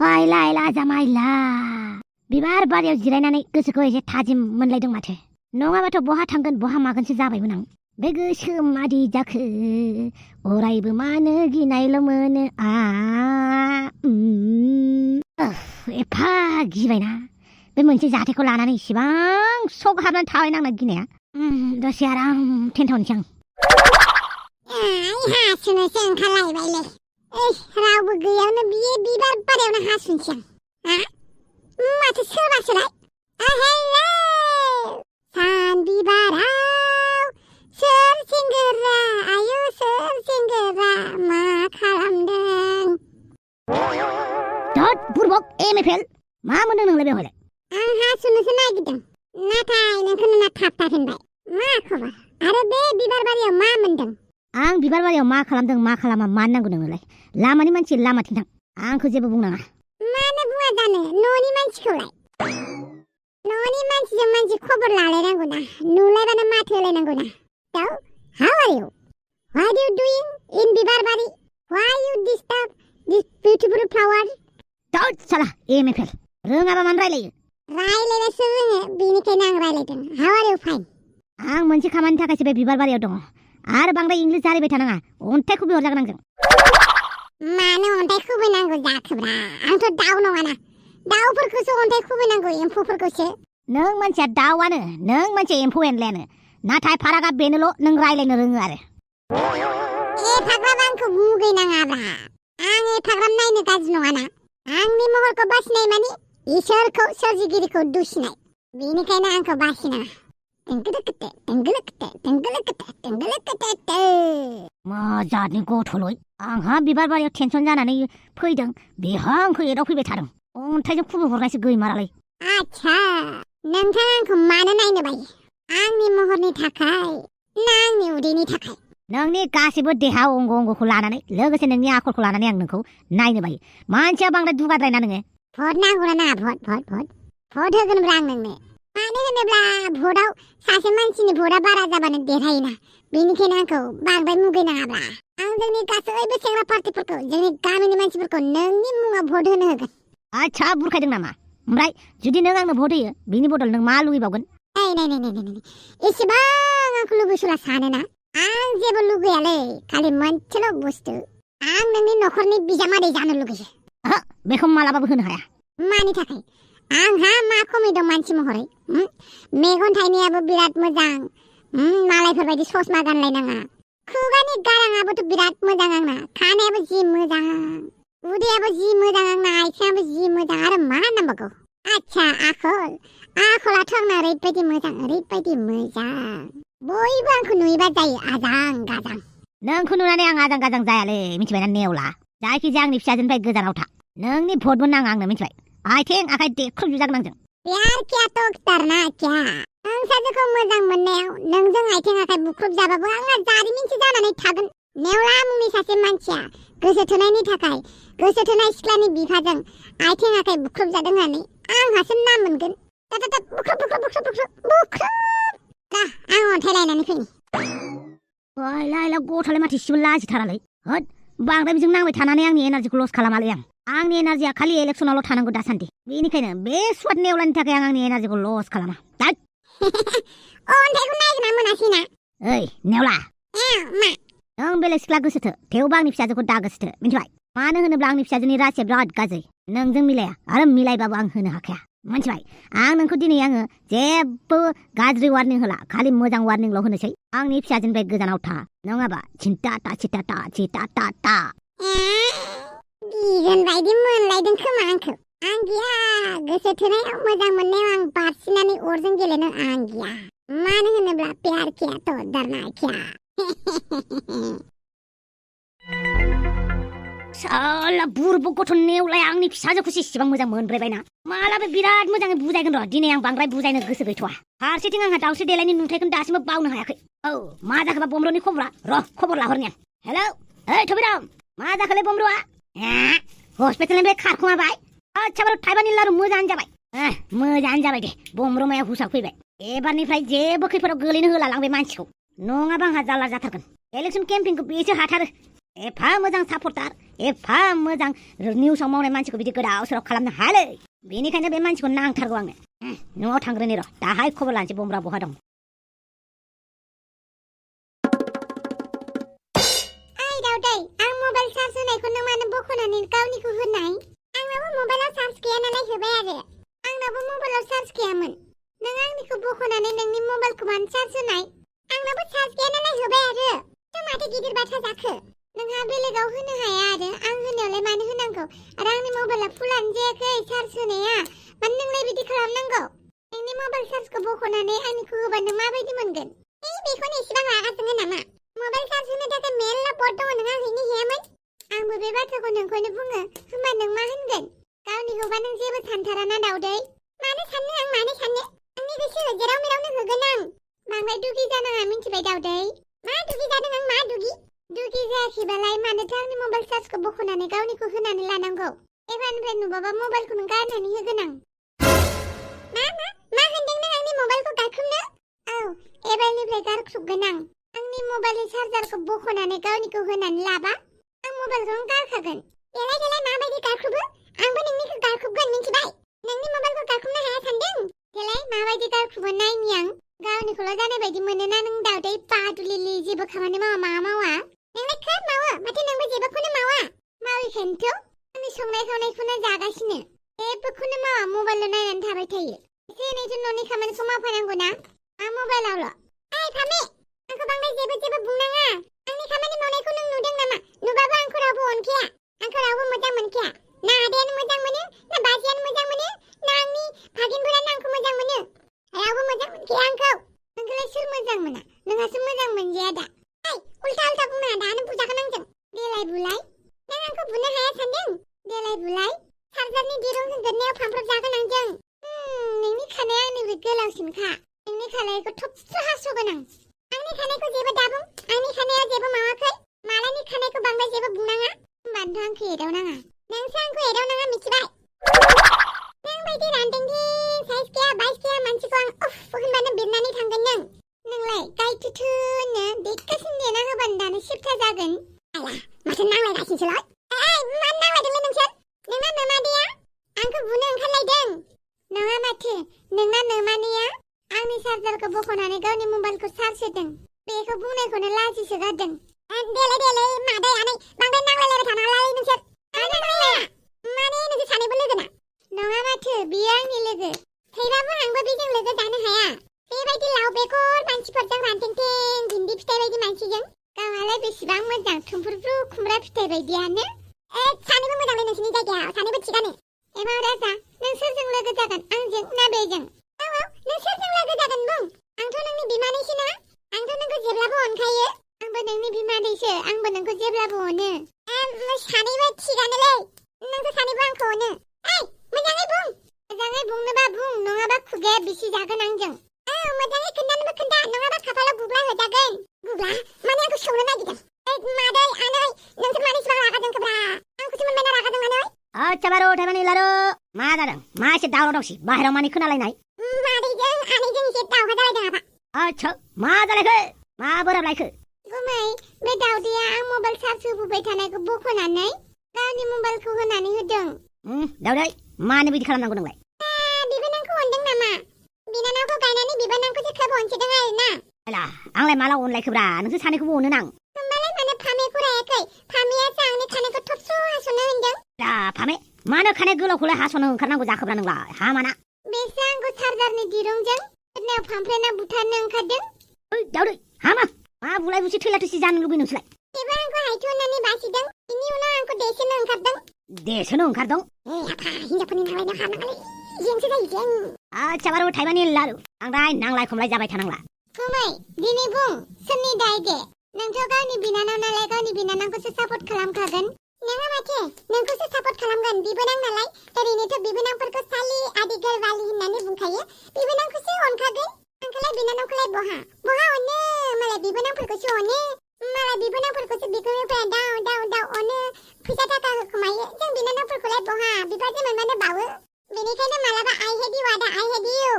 हायला जामायला बिबार बारियाव जिरायनानै गोसोखौ एसे थाजिम मोनलायदों माथो। नङाबाथ' बहा थांगोन बहा मागोनसो जाबायमोन आं। बे गोसो मादि जाखो अरायबो मानो गिनायल' मोनो एफा गिबायना बे मोनसे जाथायखौ लानानै इसेबां सक हाबनानै थाबाय नांना गिनाया। दसे आराम थेन्थ'नोसै आं। हासुनोसो ओंखारलायबायलै। रावबो गैयावनो बियो बिबार बारियावनो हासुनोसै आं। माथो सोरबासोलाय? हेलौ सान बिबाराव सोर सिंगोरा आयु सोर सिंगोरा मा खालामदों? दद बुरबक एमएफएल मा मोनदों नोंलाय बेवहायलाय? आं हासुनोसो नागिरदों नाथाय नोंखौ नुना थाबथाफिनबाय। मा खबर आरो बे बिबार बारियाव मा मोनदों? आं बिबार बारियाव मा खालामदों मा खालामा मानो नांगौ नोंनोलाय? लामानि मानसि लामाथिं थां, आंखौ जेबो बुंनाङा। मानो बुङा जानो न'नि मानसिखौलाय? न'नि मानसिजों मानसि खबर लालायनांगौ ना, नुलायबानो माथो होलायनांगौ ना। So, how are you? What are you doing in बिबार बारि? Why you disturb this beautiful flower? दद साला एमएफएल रोङाबा मानो रायलायो? रायलायनोसो रोङो बेनिखायनो आं रायलायदों। How are you fine? आं मोनसे खामानि थाखायसो बे बिबार बारियाव दङ आरो बांद्राय इंलिस जारिबाय थानाङा, अन्थाइ खुबैहरजागोन आंजों। मानो अन्थाइ खुबैनांगौ जाखोब्रा? आंथ' दाउ नङाना। दाउफोरखौसो अन्थाइ खुबैनांगौ, एम्फौफोरखौसो। नों मानसिया दाउआनो, नों मानसिया एम्फौ एनलायानो, नाथाय फारागा बेनोल' नों रायलायनो रोङो आरो। एफाग्राब आंखौ मुगैनाङाब्रा। आं एफाग्राब नायनो गाज्रि नङाना। आंनि महरखौ बासिनाय माने इसोरखौ सोरजिगिरिखौ दुसिनाय। बेनिखायनो आंखौ बासिनाङा। मोजाङै गथ'लय, आंहा बिबार बारियाव टेनसन जानानै फैदों, बेहा आंखौ एदावफैबाय थादों। अन्थाइजों खुबैहरनायसो गैमारालाय। आच्छा, नोंथाङा आंखौ मानो नायनो बायो? आंनि महरनि थाखाय ना आंनि उदैनि थाखाय? नोंनि गासैबो देहा अंग'खौ लानानै लोगोसे नोंनि आखलखौ लानानै आं नोंखौ नायनो बायो। मानसिया बांद्राय दुगाद्रायना नोङो। भट नांगौना नाङा? भट होगोनब्रा आं नोंनो। मानो होनोब्ला भटआव सासे मानसिनि भटआ बारा जाबानो देरहायोना। बेनिखायनो आंखौ बांद्राय मुगैनाङाब्रा। आं जोंनि गासैबो सेंग्रा पार्टिफोरखौ, जोंनि गामिनि मानसिफोरखौ नोंनि मुङाव भट होनो होगोन। आच्छा, बुरखायदों नामा? ओमफ्राय जुदि नों आंनो भट होयो बिनि बदल नों मा लुगैबावगोन? नै एसेबां आंखौ लुगैसुला सानोना? आं जेबो लुगैयालै, खालि मोनसेल' बुस्थु, आं नोंनि न'खरनि बिजामादै जानो लुगैयो। बेखौ मालाबाबो होनो हाया। मानि थाखाय? आंहा मा खमि दं मानसि महरै? मेगन थाइनैयाबो बिराद मोजां, मालायफोरबायदि ससमा गानलायनाङा। खुगानि गाराङाबोथ' बिराद मोजां आंना, खानायाबो जि मोजां, उदैयाबो जि मोजां आंना, आथिङाबो जि मोजां, आरो मा नांबावगौ? आच्छा, आखलाथ' आंना ओरैबायदि मोजां। बयबो आंखौ नुयोबा जायो आजां गाजां। नोंखौ नुनानै आं आजां गाजां जायालै, मिथिबायना नेवला? जायखिजाया आंनि फिसाजोनिफ्राय गोजानाव था। नोंनि भटबो नाङा आंनो, मिथिबाय? आथिं आखाइ देख्रुबजुबजागोन आंजों। प्यार क्या तो करना क्या? आं साजोखौ मोजां मोननायाव नोंजों आथिं आखाइ बुख्रुब जाबाबो आंना जारिमिनसो जानानै थागोन। नेवला मुंनि सासे मानसिया गोसो थोनायनि थाखाय गोसो थोनाय सिख्लानि बिफाजों आथिं आखाइ बुख्रुब जादों होननानै आंहासो नाम मोनगोन। बुख्रुब। आं अन्थाइ लायनानै फैनि। लायला गथ'लाय माथो इसेबो लाजिथारालै। होद, बांद्राय बिजों नांबाय थानानै आंनि एनार्जिखौ लस खालामालै आं। आंनि एनार्जिया खालि इलेक्सनावल' थानांगौ दासान्दि। बेनिखायनो बे सुवाद नेवलानि थाखाय आं आंनि एनार्जिखौ लस खालामा। अन्थाइखौ नायगोना मोनासैना? ओइ नेवला, मा? नों बेलेग सिख्ला गोसोथो, थेवबो आंनि फिसाजोखौ दा गोसोथो, मिथिबाय? मानो होनोब्ला आंनि फिसाजोनि रासिया बिराद गाज्रि। नोंजों मिलाया, आरो मिलायबाबो आं होनो हाखाया, मिथिबाय? आं नोंखौ दिनै आङो जेबो गाज्रि वार्निं होला, खालि मोजां वार्निंल' होनोसै। आंनि फिसाजोनिफ्राय गोजानाव था, नङाबा चिन्ता। बिगोन बायदि मोनलायदों खोमा आंखौ। आं गैया, गोसो थोनायाव मोजां मोननायाव आं बारसिनानै अरजों गेलेनो आं गैया। मानो होनोब्ला प्यार किया तो डरना क्या? साला बुरबक गथ' नेवलाया आंनि फिसाजोखौसो इसेबां मोजां मोनब्रायबायना। मालाबा बिराद मोजाङै बुजायगोन र'। दिनै आं बांद्राय बुजायनो गोसो गैथ'वा। फारसेथिं आंहा दाउस्रि देलायनि नुथायखौनो दासिमबो बावनो हायाखै। मा जाखोबा बमब्र'नि खबरा? र' खबर लाहरनि आं। हेलौ, ओइ थबिराम, मा जाखोलै बमब्र'आ? हस्पिटालनिफ्राय खारखुमाबाय? आच्छा, बारु थाइबानि लारु मोजाङानो जाबाय। मोजाङानो जाबाय दे, बमब्र'माया हुसाव फैबाय। एबारनिफ्राय जेबो खैफोदाव गोलैनो होला लां बे मानसिखौ, नङाबा आंहा जारला जाथारगोन। इलेक्सन केम्पिंखौ बेसो हाथारो, एफा मोजां सापर्टार, एफा मोजां निउसाव मावनाय मानसिखौ बिदि गोदाव सोराव खालामनो हायालै बेनिखायनो बे मानसिखौ नांथारगौ आंनो न'आव थांग्रोनि र' दाहाय खबर लानोसै बमब्रा बहा दं ओइ दाउदै आं मबाइल चार्ज होनायखौ नों मानो बख'नानै गावनिखौ होनाय आंनाबो मबाइलाव चार्ज गैया नालाय होबाय आरो आंनाबो मबाइलाव चार्ज गैयामोन नों आंनिखौ बख'नानै नोंनि मबाइलखौ मानो चार्ज होनाय आंनाबो चार्ज गैया नालाय होबाय आरो नों माथो गिदिर बाथ्रा जाखो नोंहा बेलेगाव होनो हाया आरो आं होनायावलाय मानो होनांगौ आरो आंनि मबाइला फुलानो जायाखै चार्ज होनाया मानो नोंलाय बिदि खालामनांगौ नोंनि मबाइल चार्जखौ बख'नानै आंनिखौ होबा नों माबायदि मोनगोन बेखौनो एसेबां रागा जोङो नामा मबाइल चार्ज होनो थाखाय मेरला पट दङ नों आंहैनो हायामोन आंबो बे बाथ्राखौ नोंखौनो बुङो होमबा नों मा होनगोन गावनिखौबा नों जेबो सानथाराना दाउदै मानो साननो आं मानो साननो आंनि गोसो जेराव मेरावनो होगोन आं बांद्राय दुगि जानाङा मिन्थिबाय दाउदै मा दुगि जादों आं मा दुगि जायाखैबालाय मानोथो आंनि मबाइल चार्जखौ बख'नानै गावनिखौ होनानै लानांगौ एबारनिफ्राय नुबाबा मबाइलखौ नों गारनानै होगोन आं मा होनदों नों आंनि मबाइलखौ गारख्रुबनो औ एबारनिफ्राय गारख्रुबगोन आं आंनि मबाइलनि चार्जारखौ बख'नानै गावनिखौ होनानै लाबा आं मबाइलखौ गारखागोन देलाय माबायदि गारख्रुबो आंबो नोंनिखौ गारख्रुबगोन मिन्थिबाय नोंनि मबाइलखौ गारख्रुबनो हाया सानदों देलाय माबायदि गारख्रुबो नायनि आं गावनिखौल' जानाय बायदि मोनोना नों दाउदै पादुलिलि जेबो खामानि मावा नोंलाय खोब मावो माथो नोंबो जेबोखौनो माविखायनोथ' आंनि संनाय खावनायखौनो जागासिनो जेबोखौनो मावा मबाइलल' नायनानै थाबाय थायो एसे एनैथ' न'नि खामानिखौ मावफानांगौ ना मा मबाइलावल' ओइ फामे आंखौ बांद्राय जेबो बुंनाङा आंनि खामानि मावनायखौ नों नुदों नामा नुबाबो आंखौ रावबो अनखाया आंखौ रावबो मोजां मोनखाया ना आदायानो मोजां मोनो ना बाजैयानो मोजां मोनो ना आंनि भागिनफोरानो आंखौ मोजां मोनो रावबो मोजां मोनखाया आंखौ नोंखौलाय सोर मोजां मोना नोंहासो मोजां मोनजाया दा उल्था बुंनाङा दानो बुजागोन आंजों देलाय बुलाय नों आंखौ बुनो हाया सानदों देलाय बुलाय चार्जारनि दिरुं होगोरनायाव फानफ्रब जागोन आंजों नोंनि खानाया आंनिफ्राय गोलावसिनखा नोंनि खानायखौ थबस्र' हास'गोन आं आंनि खानायखौ जेबो दाबुं आंनि खानाया जेबो मावाखै मालानि खानायखौ बांद्राय जेबो बुंनाङा होमबानोथ' आंखौ एदावनाङा नोंसो आंखौ एदावनाङा मिथिबाय नों बायदि रानदेंदें साइज गैया बाइस गैया मानसिखौ आं उफ होनबानो बिरनानै थांगोन नोंलाय गायथुथुनो देखासिन देना होबानो दानो सिबथा जागोन आया माथो नांलायगासिनोसोलाय मानो नांलायदोंलै नोंसोर नोंना नोमादैया आंखौ बुनो ओंखारलायदों नङा माथो नोंना नोमानैया आंनि चार्जारखौ बख'नानै गावनि मबाइलखौ चार्ज होदों बेखौ बुंनायखौनो लाजिसो गारदों देलाय मादै आनै बांद्राय नांलायलायबाय थानाङालै नोंसोर माने नोंसोर सानैबो लोगोना नङा माथो बियो आंनि लोगो थैबाबो आंबो बेजों लोगो जानो हाया बेबायदि लाव बेगर मानसिफोरजों रानथेंथें भिन्दि फिथाइ बायदि मानसिजों गावहालाय बेसेबां मोजां थुमफ्रुफ्रु खुमब्रा फिथाइ बायदियानो सानैबो मोजांलै नोंसिनि जायगायाव सानैबो थिगानो एबा राजा नों सोरजों लोगो जागोन आंजों ना बेजों औ नों सोरजों लोगो जागोन बुं आंथ' नोंनि बिमानैसो ना आंथ' नोंखौ जेब्लाबो अनखायो आंबो नोंनि बिमानैसो आंबो नोंखौ जेब्लाबो अनो सानैबो थिगानोलै नोंसोर सानैबो आंखौ अनो मोजाङै बुंनोबा बुं नङाबा खुगाया बिसि जागोन आंजों मोजाङै खोन्थानोबो खोन्था नङाबा खाफालाव बुग्ला होजागोन बुग्ला माने आंखौ सौनो नागिरदों मादै आनै नोंसोर मानो इसेबां रागा जोंखोब्रा आंखौसो मोनबायना रागा जोंनानै आच्छा बारु थारमाने लारु मा जादों मा एसे दावराव दावसि बाहेराव मानि खोनालायनाय मादैजों आनैजों एसे दावहा जालायदों आफा आच्छा मा जालायखो मा बोराबलायखो गुमै बे दाउदैया आं मबाइल चार्ज होबोबाय थानायखौ बख'नानै गावनि मबाइलखौ होनानै होदों दाउदै मानो बिदि खालामनांगौ नोंलाय बिबोनांखौ अनदों नामा बिनानावखौ गायनानै बिबोनांखौसो खोब अनसिदों आरोना आंलाय माला अनलायखोब्रा नोंसोर सानैखौबो अनो नां होमबालाय मानो फामेखौ रायाखै फामेयासो आंनि खानायखौ थबस्र' हास'नो होनदों फामे मानो खानाय गोलावखौलाय हास'नो ओंखारनांगौ जाखोब्रा नोंलाय हामाना बेसो आंखौ चार्जारनि दिरुंजों गोदनायाव फामफ्रेना बुथारनो ओंखारदों दाउदै हामा मा बुलाय बुसि थैला थैसि जानो लुगैयो नोंसोरलाय बेबो आंखौ हायथु होननानै बासिदों बिनि उनाव आंखौ देसोनो ओंखारदों आफा हिनजावफोरनि नांलायनायाव हाबनाङालै जोंसो जायो जों आच्छा बारु थाइबानि लारु आंलाय नांलाय खमलाय जाबाय थानांला गुमै दिनै बुं सोरनि दाय दे नोंथ' गावनि बिनानाव नालाय गावनि बिनानावखौसो सापर्ट खालामखागोन नोङा माथो नोंखौसो सापर्ट खालामगोन बिबोनां नालाय ओरैनोथ' बिबोनांफोरखौ सालि आदि गोरबालि होननानै बुंखायो बिबोनांखौसो अनखागोन आंखौलाय बिनानावखौलाय बहा अनो मालाय बिबोनांफोरखौसो अनो मालाय बिबोनांफोरखौसो बिगुमैफोरा दाव अनो फैसा थाखा होखोमायो जों बिनानावफोरखौलाय बहा बिबाजै मोनबानो बावो बेनिखायनो मालाबा आइ हेड इउ आदा आइ हेड इउ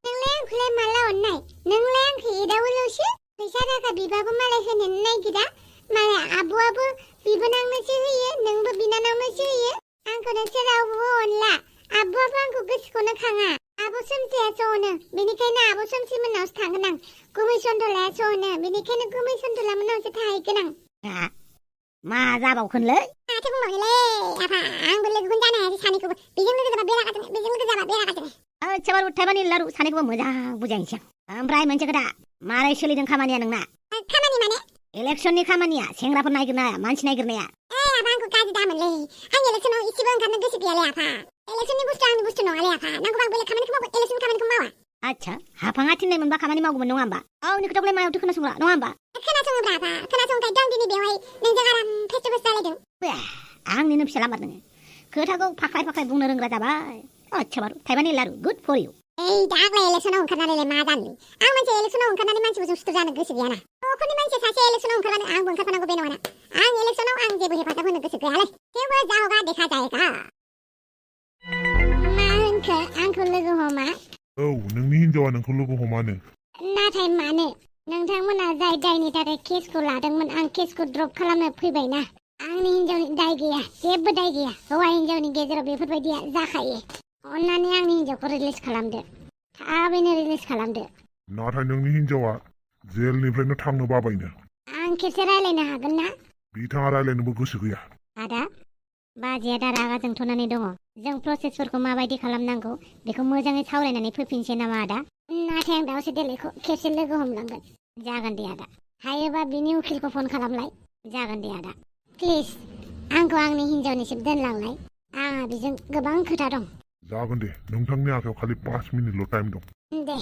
नोंलाय आंखौलाय माला अननाय नोंलाय आंखौ एदावोल'सो फैसा थाखा बिबाबो मालाय होनोनो नागिरा मालाय आब'आबो बिबोनांनोसो गोसो होयो आंखौ नोंसोर रावबो अनला आब'आबो आंखौ गोसोखौनो खाङा आब' सोमजियासो अनो बेनिखायनो आब' सोमजि मोननावसो थांगोन आं गुमै सन्दलायासो अनो बेनिखायनो गुमै सन्दला मोननावसो थाहैगोन आं मा जाबावखोनलै माथो बुंबावनोलै आफा आंबो लोगोखौनो जानो हायासै सानैखौबो बेजों लोगो जाबा बेरागा जोङो बेजों लोगो जाबा बेरागा जोङो एसेबारे उथायबानि लारु सानैखौबो मोजां बुजायनोसै आं ओमफ्राय मोनसे खोथा मारै सोलिदों खामानिया नोंना खामानि माने इलेक्सननि खामानिया सेंग्राफोर नागिरनाया मानसि नागिरनाया आफा आंखौ गाज्रि दामोनलै आं इलेक्सनाव इसेबो ओंखारनो गोसो गैयालै आफा इलेक्सननि बुस्थु आंनि बुस्थु नङालै आफा नांगौबा आं बेलेग खामानिखौ मावगोन इलेक्सननि खामानिखौ मावा आच्छा हाफाङा थिननाय मोनबा खामानि मावगौमोन नङा होमबा गावनि खोथाखौलाय मायावथो खोनासंग्रा नङा होमबा खोनासङोब्रा आफा खोनासंखाय दं दिनै बेवहाय नोंजों आराम फेस टु फेस रायलायदों आंनिनो फिसाला मार नोङो खोथाखौ फाख्लाय फाख्लाय बुंनो रोंग्रा जाबाय एसेबारे थाइबानि लारु गुड फर इउ दा आग्लाय इलेक्सनाव ओंखारनानैलाय मा जानोलै आं मोनसे इलेक्सनाव ओंखारनानै मानसिफोरजों सुथुर जानो गोसो गैयाना न'खरनि मानसिया सासे इलेक्सनाव ओंखारनानै आंबो ओंखारफानांगौ बे नङाना आं इलेक्सनाव आं जेबो हेफाजाब होनो गोसो गैयालै थेवबो जा होगा देखा जाएगा मा होनखो आंखौ लोगो हमा औ नोंनि हिनजावा नोंखौ लोगो हमानो नाथाय मानो नोंथांमोना जाय दायनि थाखाय केसखौ लादोंमोन आं केसखौ ड्रप खालामनो फैबायना आंनि हिनजावनि दाय गैया जेबो दाय गैया हौवा हिनजावनि गेजेराव बेफोरबायदिया जाखायो अन्नानै आंनि हिनजावखौ रिलिज खालामदो थाबैनो रिलिज खालामदो नाथाय नोंनि हिनजावा जेलनिफ्रायनो थांनो बाबायनो आं खेबसे रायलायनो हागोन ना बिथाङा रायलायनोबो गोसो गैया आदा बाजैया दा रागा जोंथ'नानै दङ जों प्रसेसफोरखौ माबायदि खालामनांगौ बेखौ मोजाङै सावरायनानै फैफिनसै नामा आदा नाथाय आं दावसे देलायखौ खेबसे लोगो हमलांगोन जागोन दे आदा हायोबा बिनि उखिलखौ फन खालामलाय जागोन दे आदा प्लिज आंखौ आंनि हिनजावनिसिम दोनलांलाय आंहा बेजों गोबां खोथा दं जागोन दे नोंथांनि आखायाव खालि 5 मिनिटल' टाइम दं दे